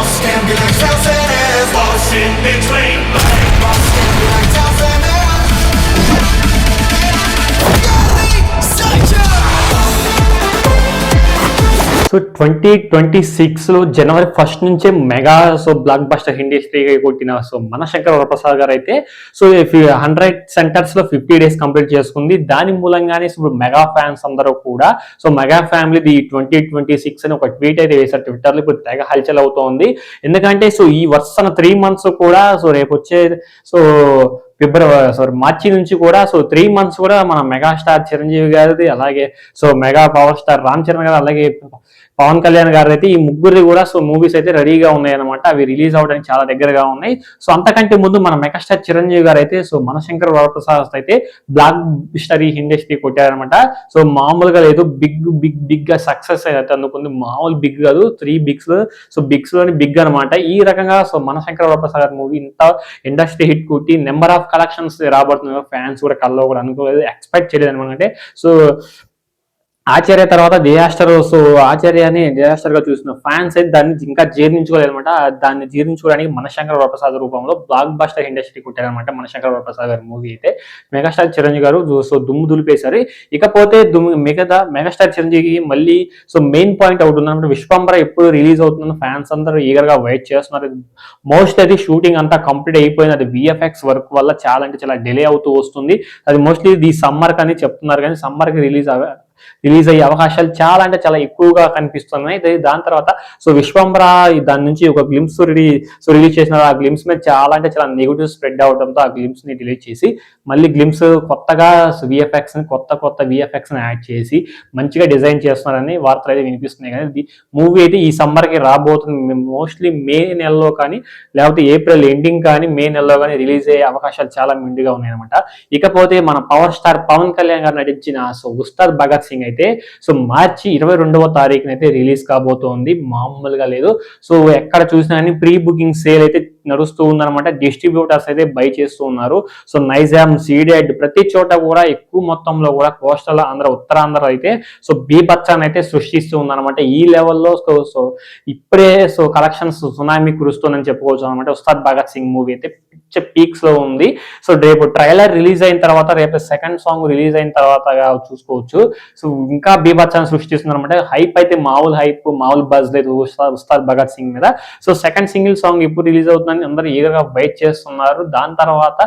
Boss can be like Chelsea, boss in between. Boss can be like Chelsea. So 2026లో జనవరి 1 నుంచే mega block buster ఇండస్ట్రీగా కొట్టిన మనశంకర్ వరప్రసాద్ గారు అయితే 100 సెంటర్స్ లో 50 డేస్ కంప్లీట్ చేసుకుంది. దాని మూలంగానే ఇప్పుడు మెగా ఫ్యాన్స్ అందరూ కూడా మెగా ఫ్యామిలీ 2026 అని ఒక ట్వీట్ అయితే వేశారు ట్విట్టర్లో. ఇప్పుడు తెగ హల్చల్ అవుతోంది. ఎందుకంటే ఈ వరుసన 3 months కూడా రేపు వచ్చే మార్చి నుంచి కూడా 3 months కూడా మన మెగాస్టార్ చిరంజీవి గారిది, అలాగే mega power star Ram Charan గారు, అలాగే పవన్ కళ్యాణ్ గారు అయితే ఈ ముగ్గురిది కూడా మూవీస్ అయితే రెడీగా ఉన్నాయి అనమాట. అవి రిలీజ్ అవడానికి చాలా దగ్గరగా ఉన్నాయి. అంతకంటే ముందు మన మెగాస్టార్ చిరంజీవి గారు అయితే మనశంకర్ వరప్రసాద్ అయితే బ్లాక్ బస్టర్ ఇండస్ట్రీ కొట్టారనమాట. మామూలుగా లేదు, బిగ్ గా సక్సెస్ అయితే అందుకుంది. మామూలు బిగ్ కాదు, 3 bigs. బిగ్స్ లోని బిగ్ అనమాట. ఈ రకంగా మనశంకర్ వరప్రసాద్ గారి మూవీ ఇంత ఇండస్ట్రీ హిట్ కొట్టి నెంబర్ ఆఫ్ కలెక్షన్స్ రాబడుతుంది. ఫ్యాన్స్ కూడా కల్లో కూడా అనుకోలేదు, ఎక్స్పెక్ట్ చేయలేదు అనమాట. అంటే ఆచార్య తర్వాత డిజాస్టర్, ఆచార్యని డిజాస్టర్ గా చూసిన ఫ్యాన్స్ అయితే దాన్ని ఇంకా జీర్ణించుకోలేదనమాట. దాన్ని జీర్ణించుకోవడానికి మనశంకర్ వరప్రసాద్ రూపంలో బ్లాక్ బస్టర్ ఇండస్ట్రీ కొట్టారనమాట మనశంకర్ వరప్రసాద్ గారి మూవీ అయితే. మెగాస్టార్ చిరంజీవి గారు దుమ్ము దులిపేశారు. ఇకపోతే మిగతా మెగాస్టార్ చిరంజీవి మళ్ళీ మెయిన్ పాయింట్ అవుట్ ఉందన్నమాట. విశ్వంబర ఎప్పుడు రిలీజ్ అవుతుందని ఫ్యాన్స్ అందరూ ఈగర్ గా వెయిట్ చేస్తున్నారు. మోస్ట్ అది షూటింగ్ అంతా కంప్లీట్ అయిపోయింది. అది విఎఫ్ఎక్స్ వర్క్ వల్ల చాలా అంటే చాలా డిలే అవుతూ వస్తుంది. అది మోస్ట్లీ ఈ సమ్మర్ కని చెప్తున్నారు, కానీ సమ్మర్ కి రిలీజ్ అయ్యే అవకాశాలు చాలా అంటే చాలా ఎక్కువగా కనిపిస్తున్నాయి. దాని తర్వాత విశ్వంబర దాని నుంచి ఒక గ్లిమ్స్ రిలీజ్ చేసిన ఆ గ్లిమ్స్ మీద చాలా అంటే చాలా నెగిటివ్ స్ప్రెడ్ అవడంతో ఆ గ్లిమ్స్ ని డిలీట్ చేసి మళ్ళీ గ్లిమ్స్ కొత్తగా కొత్త విఎఫ్ఎక్స్ ని యాడ్ చేసి మంచిగా డిజైన్ చేస్తున్నారని వార్తలు అయితే వినిపిస్తున్నాయి. కానీ మూవీ అయితే ఈ సమ్మర్ కి రాబోతుంది. మోస్ట్లీ మే నెలలో కానీ లేకపోతే ఏప్రిల్ ఎండింగ్ కానీ మే నెలలో కానీ రిలీజ్ అయ్యే అవకాశాలు చాలా మెండుగా ఉన్నాయన్నమాట. ఇకపోతే మన పవర్ స్టార్ పవన్ కళ్యాణ్ గారు నటించిన ఉస్తాద్ భగత్ సింగ్ అయితే మార్చి 22వ తారీఖున అయితే రిలీజ్ కాబోతోంది. మామూలుగా లేదు. ఎక్కడ చూసినా కానీ ప్రీ బుకింగ్ సేల్ అయితే నడుస్తూ ఉందన్నమాట. డిస్ట్రిబ్యూటర్స్ అయితే బై చేస్తూ ఉన్నారు. నైజామ్, సీడెడ్ ప్రతి చోట కూడా ఎక్కువ మొత్తంలో కూడా కోస్టల్ ఆంధ్ర, ఉత్తరాంధ్ర అయితే బీభత్సాన్ని అయితే సృష్టిస్తూ ఉందన్నమాట. ఈ లెవెల్లో ఇప్పుడే కలెక్షన్స్ సునామీ కురుస్తుందని చెప్పుకోవచ్చు అనమాట. ఉస్తాద్ భగత్ సింగ్ మూవీ అయితే పీక్స్ లో ఉంది. రేపు ట్రైలర్ రిలీజ్ అయిన తర్వాత, రేపు సెకండ్ సాంగ్ రిలీజ్ అయిన తర్వాత చూసుకోవచ్చు. ఇంకా బీభత్సాన్ని సృష్టిస్తుంది అనమాట. హైప్ అయితే మామూలు బజ్ లేదు ఉస్తాద్ భగత్ సింగ్ మీద. సెకండ్ సింగిల్ సాంగ్ ఎప్పుడు రిలీజ్ అవుతుందని అందరూ ఈగర్గా వెయిట్ చేస్తున్నారు. దాని తర్వాత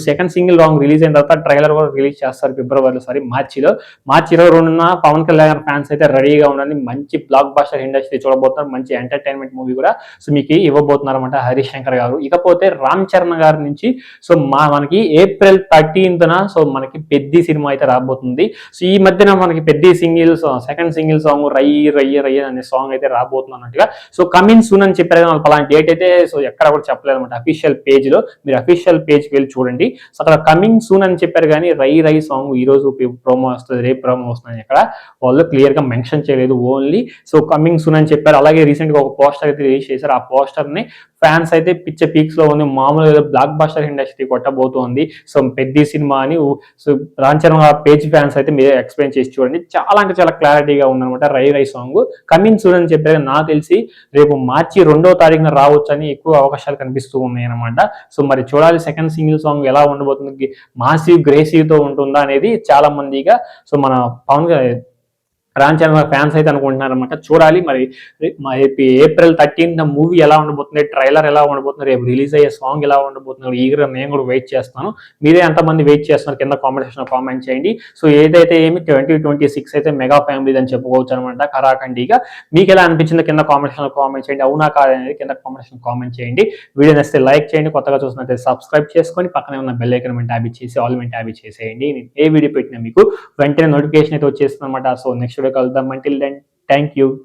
సెకండ్ సింగిల్ సాంగ్ రిలీజ్ అయిన తర్వాత ట్రైలర్ కూడా రిలీజ్ చేస్తారు మార్చిలో. మార్చి 22న పవన్ కళ్యాణ్ ఫ్యాన్స్ అయితే రెడీగా ఉండండి. మంచి బ్లాక్ బస్టర్ ఇండస్ట్రీ చూడబోతున్నారు. మంచి ఎంటర్టైన్మెంట్ మూవీ కూడా మీకు ఇవ్వబోతున్నారు అనమాట హరీష్ శంకర్ గారు. ఇకపోతే రామ్ చరణ్ గారి నుంచి మనకి ఏప్రిల్ 13న మనకి పెద్ది సినిమా అయితే రాబోతుంది. ఈ మధ్యన మనకి పెద్ది సెకండ్ సింగిల్ సాంగ్ రయ్య అనే సాంగ్ అయితే రాబోతుంది అన్నట్టుగా కమింగ్ సూన్ అని చెప్పారు. కానీ అలాంటి డేట్ అయితే ఎక్కడ కూడా చెప్పలేదు అనమాట. అఫీషియల్ పేజ్ లో మీరు అఫీషియల్ పేజ్కి వెళ్ళి చూడండి. అక్కడ కమింగ్ సూన్ అని చెప్పారు, కానీ రై సాంగ్ ఈ రోజు ప్రోమో వస్తుంది, రేపు ప్రోమో వస్తుంది ఎక్కడ వాళ్ళు క్లియర్ గా మెన్షన్ చేయలేదు. ఓన్లీ కమింగ్ సూన్ అని చెప్పారు. అలాగే రీసెంట్ గా ఒక పోస్టర్ అయితే రిలీజ్ చేశారు. ఆ పోస్టర్ ని ఫ్యాన్స్ అయితే పిచ్చ పీక్స్ లో ఉంది. మామూలుగా బ్లాక్ బస్టర్ ఇండస్ట్రీ కొట్టబోతోంది. పెద్ద సినిమా అని రామ్ చరణ్ పేజ్ ఫ్యాన్స్ అయితే మీరు ఎక్స్ప్లెయిన్ చేసి చూడండి. చాలా అంటే చాలా క్లారిటీగా ఉందన్నమాట. రై సాంగ్ కమింగ్ సూన్ అని చెప్పారు. నాకు తెలిసి రేపు మార్చి 2వ తారీఖున రావచ్చు అని ఎక్కువ అవకాశాలు కనిపిస్తూ ఉన్నాయి అనమాట. మరి చూడాలి సెకండ్ సింగిల్ సాంగ్ ఎలా ఉండబోతుంది, మాసివ్ గ్రేసీతో ఉంటుందా అనేది చాలా మందిగా మన పవన్ రామ్ చరణ్ ఫ్యాన్స్ అయితే అనుకుంటున్నారు అనమాట. చూడాలి మరి ఏప్రిల్ 13న మూవీ ఎలా ఉండబోతుంది, ట్రైలర్ ఎలా ఉండబోతుంది, రేపు రిలీజ్ అయ్యే సాంగ్ ఎలా ఉండబోతుంది ఈగర్ నేను కూడా వెయిట్ చేస్తాను. మీరే ఎంతమంది వెయిట్ చేస్తున్నారు కింద కామెంట్ చేయండి. ఏదైతే 2026 అయితే మెగా ఫ్యామిలీ అని చెప్పుకోవచ్చు అనమాట కరాఖండిగా. మీకు ఎలా అనిపించిందో కింద కామెంట్ చేయండి. అవునా కాదనేది కింద కామెంట్ చేయండి. వీడియో నచ్చితే లైక్ చేయండి. కొత్తగా చూసినట్లయితే సబ్స్క్రైబ్ చేసుకొని పక్కనే ఉన్న బెల్ ఐకాన్ ట్యాబ్ చేసి ఆల్ ట్యాబ్ చేసేయండి. నేను ఏ వీడియో పెట్టినా మీకు వెంటనే నోటిఫికేషన్ అయితే వచ్చేస్తుంది అనమాట. నెక్స్ట్ కలుద్దాం. Until then, thank you.